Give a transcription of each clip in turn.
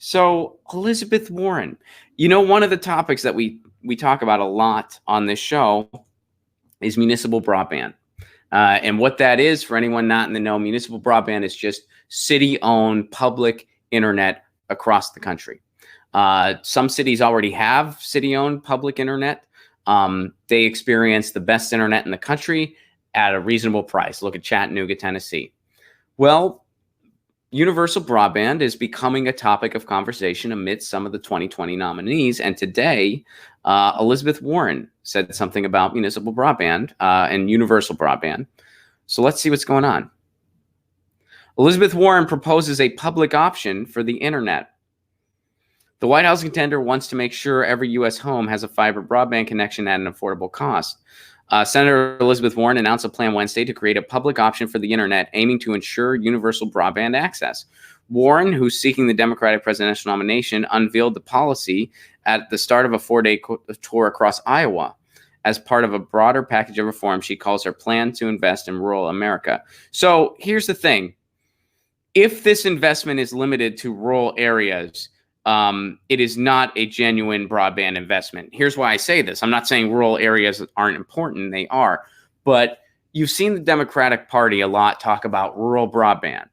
So, Elizabeth Warren, one of the topics that we talk about a lot on this show is municipal broadband. And what that is, for anyone not in the know, municipal broadband is just city-owned public internet across the country. Some cities already have city-owned public internet. They experience the best internet in the country at a reasonable price. Look at Chattanooga, Tennessee. Well, universal broadband is becoming a topic of conversation amidst some of the 2020 nominees. And today, Elizabeth Warren said something about municipal broadband and universal broadband. So let's see what's going on. Elizabeth Warren proposes a public option for the internet. The White House contender wants to make sure every U.S. home has a fiber broadband connection at an affordable cost. Senator Elizabeth Warren announced a plan Wednesday to create a public option for the internet, aiming to ensure universal broadband access. Warren, who's seeking the Democratic presidential nomination, unveiled the policy at the start of a 4-day tour across Iowa as part of a broader package of reform she calls her plan to invest in rural America. So here's the thing. If this investment is limited to rural areas, it is not a genuine broadband investment. Here's why I say this. I'm not saying rural areas aren't important. They are. But you've seen the Democratic Party a lot talk about rural broadband.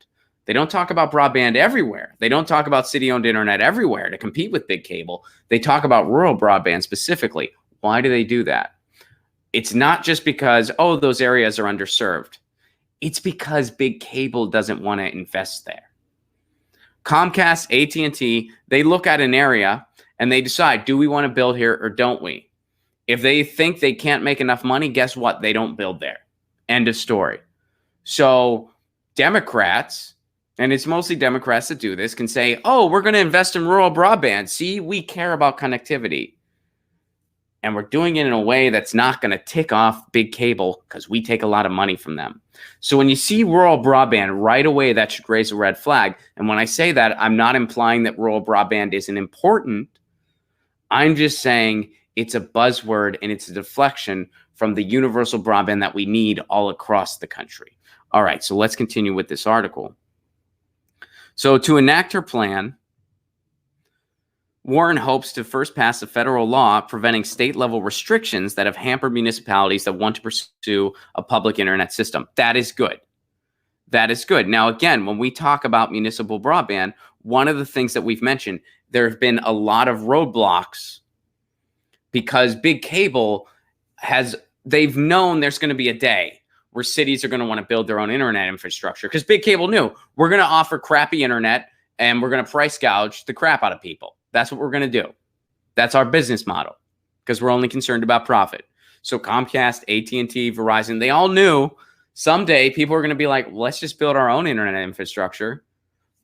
They don't talk about broadband everywhere. They don't talk about city-owned internet everywhere to compete with big cable. They talk about rural broadband specifically. Why do they do that? It's not just because, oh, those areas are underserved. It's because big cable doesn't want to invest there. Comcast, AT&T, they look at an area and they decide, do we want to build here or don't we? If they think they can't make enough money, guess what? They don't build there. End of story. So Democrats, and it's mostly Democrats that do this, can say, oh, we're going to invest in rural broadband. See, we care about connectivity. And we're doing it in a way that's not going to tick off big cable because we take a lot of money from them. So when you see rural broadband right away, that should raise a red flag. And when I say that, I'm not implying that rural broadband isn't important. I'm just saying it's a buzzword and it's a deflection from the universal broadband that we need all across the country. All right, so let's continue with this article. So to enact her plan, Warren hopes to first pass a federal law preventing state-level restrictions that have hampered municipalities that want to pursue a public internet system. That is good. That is good. Now, again, when we talk about municipal broadband, one of the things that we've mentioned, there have been a lot of roadblocks because big cable they've known there's going to be a day where cities are going to want to build their own internet infrastructure because big cable knew we're going to offer crappy internet and we're going to price gouge the crap out of people. That's what we're going to do. That's our business model because we're only concerned about profit. So Comcast, AT&T, Verizon, they all knew someday people are going to be like, let's just build our own internet infrastructure.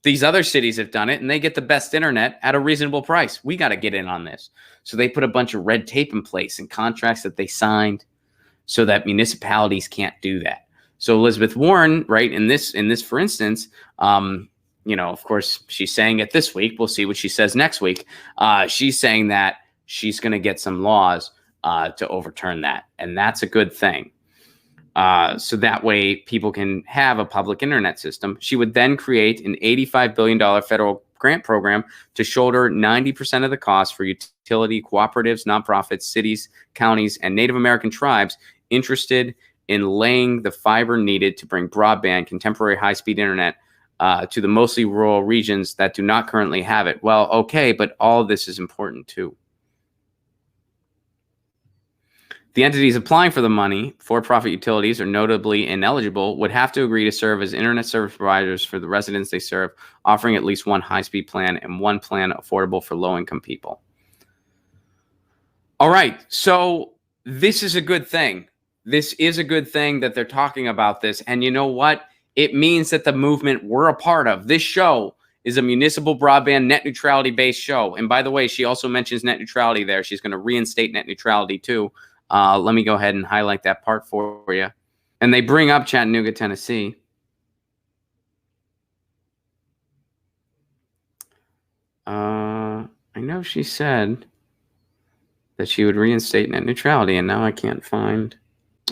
These other cities have done it and they get the best internet at a reasonable price. We got to get in on this. So they put a bunch of red tape in place and contracts that they signed so that municipalities can't do that. So Elizabeth Warren, right, in this, for instance, of course, she's saying it this week. We'll see what she says next week. She's saying that she's going to get some laws to overturn that. And that's a good thing. So that way people can have a public internet system. She would then create an $85 billion federal grant program to shoulder 90% of the cost for utility cooperatives, nonprofits, cities, counties, and Native American tribes interested in laying the fiber needed to bring broadband, contemporary high-speed internet to the mostly rural regions that do not currently have it. Well, okay, but all of this is important too. The entities applying for the money, for-profit utilities, are notably ineligible, would have to agree to serve as internet service providers for the residents they serve, offering at least one high-speed plan and one plan affordable for low-income people. All right, so this is a good thing. This is a good thing that they're talking about this. And you know what? It means that the movement we're a part of, this show, is a municipal broadband net neutrality-based show. And by the way, she also mentions net neutrality there. She's going to reinstate net neutrality too. Let me go ahead and highlight that part for you. And they bring up Chattanooga, Tennessee. I know she said that she would reinstate net neutrality, and now I can't find.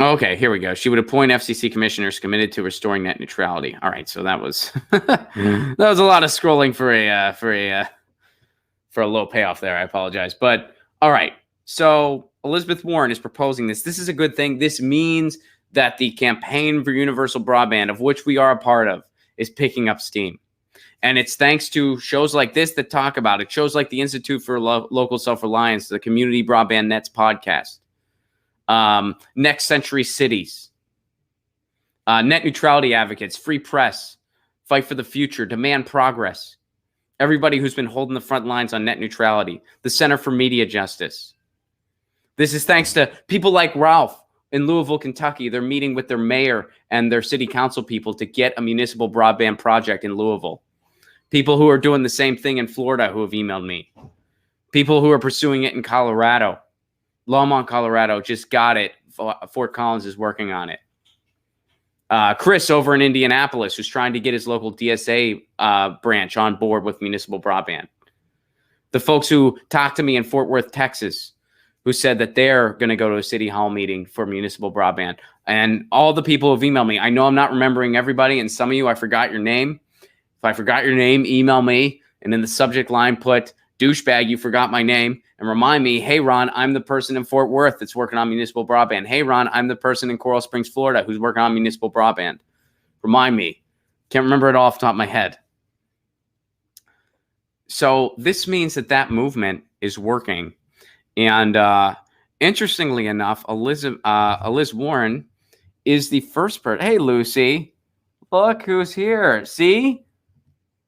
Okay, here we go. She would appoint FCC commissioners committed to restoring net neutrality. All right, so that was that was a lot of scrolling for a for a low payoff there. I apologize. But all right. So Elizabeth Warren is proposing this. This is a good thing. This means that the campaign for universal broadband, of which we are a part of, is picking up steam. And it's thanks to shows like this that talk about it. Shows like the Institute for Local Self-Reliance, the Community Broadband Nets podcast, Next Century Cities, net neutrality advocates, free press, fight for the future, demand progress. Everybody who's been holding the front lines on net neutrality, the Center for Media Justice. This is thanks to people like Ralph in Louisville, Kentucky. They're meeting with their mayor and their city council people to get a municipal broadband project in Louisville. People who are doing the same thing in Florida who have emailed me. People who are pursuing it in Colorado. Longmont, Colorado just got it. Fort Collins is working on it. Chris over in Indianapolis, who's trying to get his local DSA branch on board with municipal broadband. The folks who talked to me in Fort Worth, Texas, who said that they're going to go to a city hall meeting for municipal broadband. And all the people who've emailed me, I know I'm not remembering everybody, and some of you, I forgot your name. If I forgot your name, email me, and in the subject line put, douchebag, you forgot my name, and remind me, hey, Ron, I'm the person in Fort Worth that's working on municipal broadband. Hey, Ron, I'm the person in Coral Springs, Florida, who's working on municipal broadband. Remind me. Can't remember it all off the top of my head. So this means that that movement is working. And interestingly enough, Liz Warren is the first person. Hey, Lucy, look who's here. See?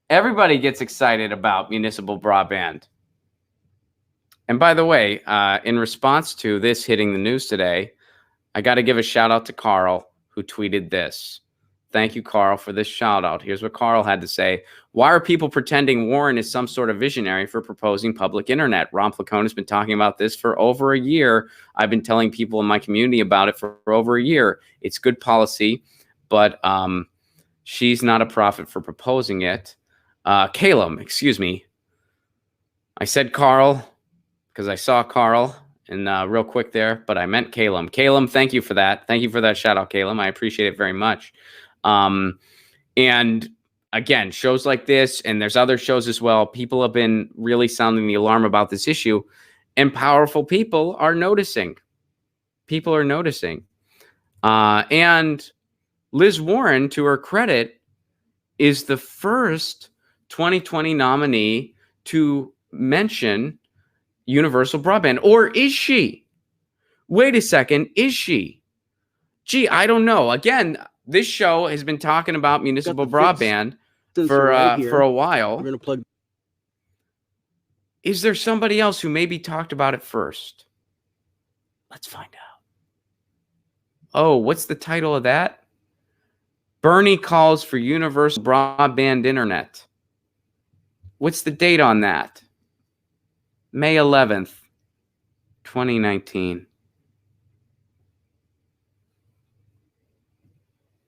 Everybody gets excited about municipal broadband. And by the way, in response to this hitting the news today, I got to give a shout out to Carl, who tweeted this. Thank you, Carl, for this shout out. Here's what Carl had to say. Why are people pretending Warren is some sort of visionary for proposing public internet? Ron Placone has been talking about this for over a year. I've been telling people in my community about it for over a year. It's good policy, but she's not a prophet for proposing it. Caleb, excuse me. I said Carl because I saw Carl and real quick there, but I meant Caleb. Caleb, thank you for that. Thank you for that shout out, Caleb. I appreciate it very much. And again, shows like this, and there's other shows as well. People have been really sounding the alarm about this issue, and powerful people are noticing. People are noticing. And Liz Warren, to her credit, is the first 2020 nominee to mention universal broadband. Or is she? Wait a second. Is she? Gee, I don't know. Again, this show has been talking about municipal broadband for a while. We're going to plug. Is there somebody else who maybe talked about it first? Let's find out. Oh, what's the title of that? Bernie calls for universal broadband internet. What's the date on that? May 11th, 2019.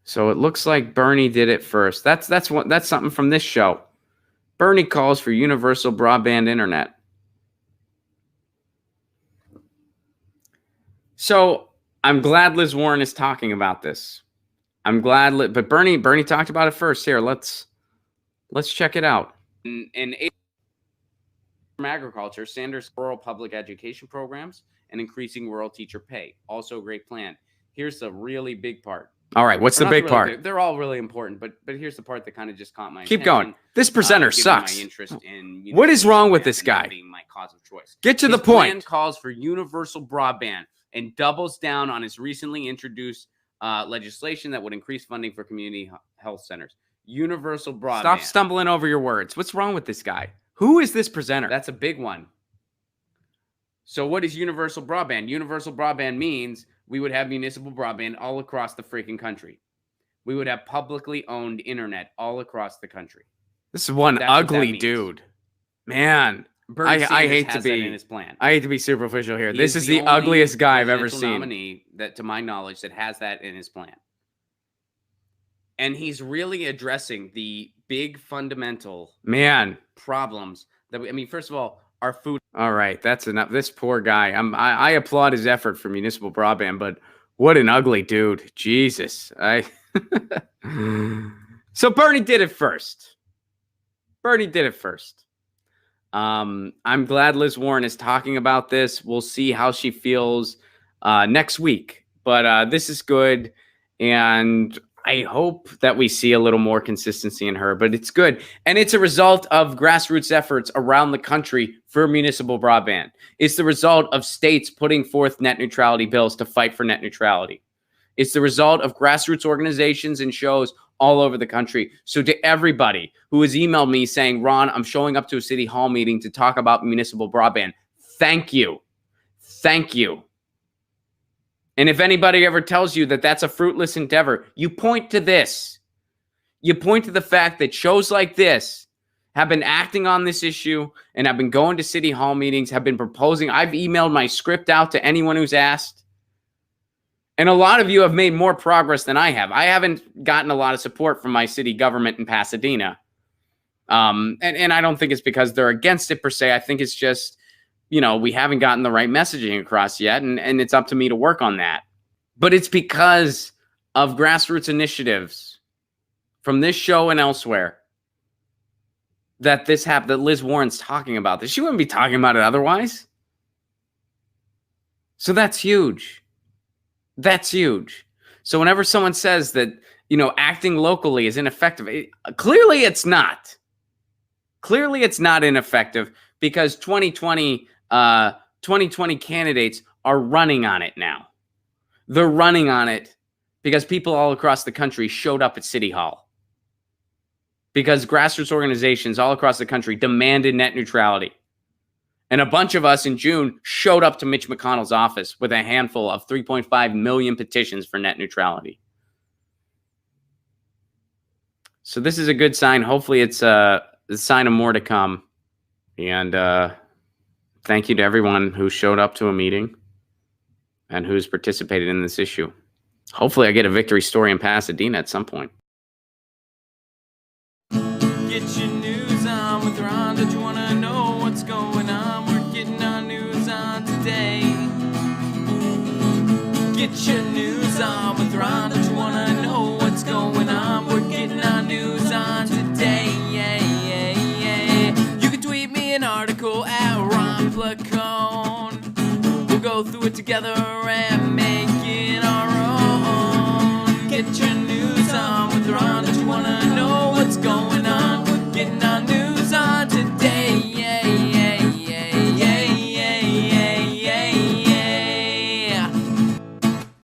So it looks like Bernie did it first. That's something from this show. Bernie calls for universal broadband internet. So I'm glad Liz Warren is talking about this. I'm glad, but Bernie talked about it first. Here, let's check it out. In from agriculture, Sanders rural public education programs and increasing rural teacher pay. Also a great plan. Here's the really big part. All right, what's the big part? They're all really important, but here's the part that kind of just caught my attention. Keep going. This presenter sucks. My interest in what is wrong with this guy? My cause of choice. Get to the point. His plan calls for universal broadband and doubles down on his recently introduced legislation that would increase funding for community health centers. Universal broadband. Stop stumbling over your words. What's wrong with this guy? Who is this presenter? That's a big one. So what is universal broadband? Universal broadband means we would have municipal broadband all across the freaking country. We would have publicly owned internet all across the country. This is one ugly dude. Man, I hate to be in his plan. I hate to be superficial here. This is the ugliest guy I've ever seen. Nominee that, to my knowledge, that has that in his plan. And he's really addressing the big fundamental problems that first of all, our food. All right, that's enough. This poor guy. I applaud his effort for municipal broadband, but what an ugly dude. Jesus. So Bernie did it first. I'm glad Liz Warren is talking about this. We'll see how she feels next week. But this is good. And I hope that we see a little more consistency in her. But it's good. And it's a result of grassroots efforts around the country for municipal broadband. It's the result of states putting forth net neutrality bills to fight for net neutrality. It's the result of grassroots organizations and shows all over the country. So to everybody who has emailed me saying, Ron, I'm showing up to a city hall meeting to talk about municipal broadband, thank you. Thank you. And if anybody ever tells you that that's a fruitless endeavor, you point to this. You point to the fact that shows like this have been acting on this issue and have been going to city hall meetings, have been proposing. I've emailed my script out to anyone who's asked. And a lot of you have made more progress than I have. I haven't gotten a lot of support from my city government in Pasadena. And I don't think it's because they're against it per se. I think it's just, we haven't gotten the right messaging across yet. And it's up to me to work on that. But it's because of grassroots initiatives from this show and elsewhere that this happened, that Liz Warren's talking about this. She wouldn't be talking about it otherwise. So that's huge. That's huge. So whenever someone says that, acting locally is ineffective, clearly it's not. Clearly it's not ineffective because 2020 candidates are running on it now. They're running on it because people all across the country showed up at City Hall. Because grassroots organizations all across the country demanded net neutrality. And a bunch of us in June showed up to Mitch McConnell's office with a handful of 3.5 million petitions for net neutrality. So this is a good sign. Hopefully it's a sign of more to come. And thank you to everyone who showed up to a meeting and who's participated in this issue. Hopefully I get a victory story in Pasadena at some point. Get your news on with Ron. Don't you want to know what's going on? We're getting our news on today. Get your news on with Ron. Don't you want to know what's going on? We're getting our news on today. Yeah, yeah, yeah. You can tweet me an article at Ron Placone. We'll go through it together and make it our own. Get your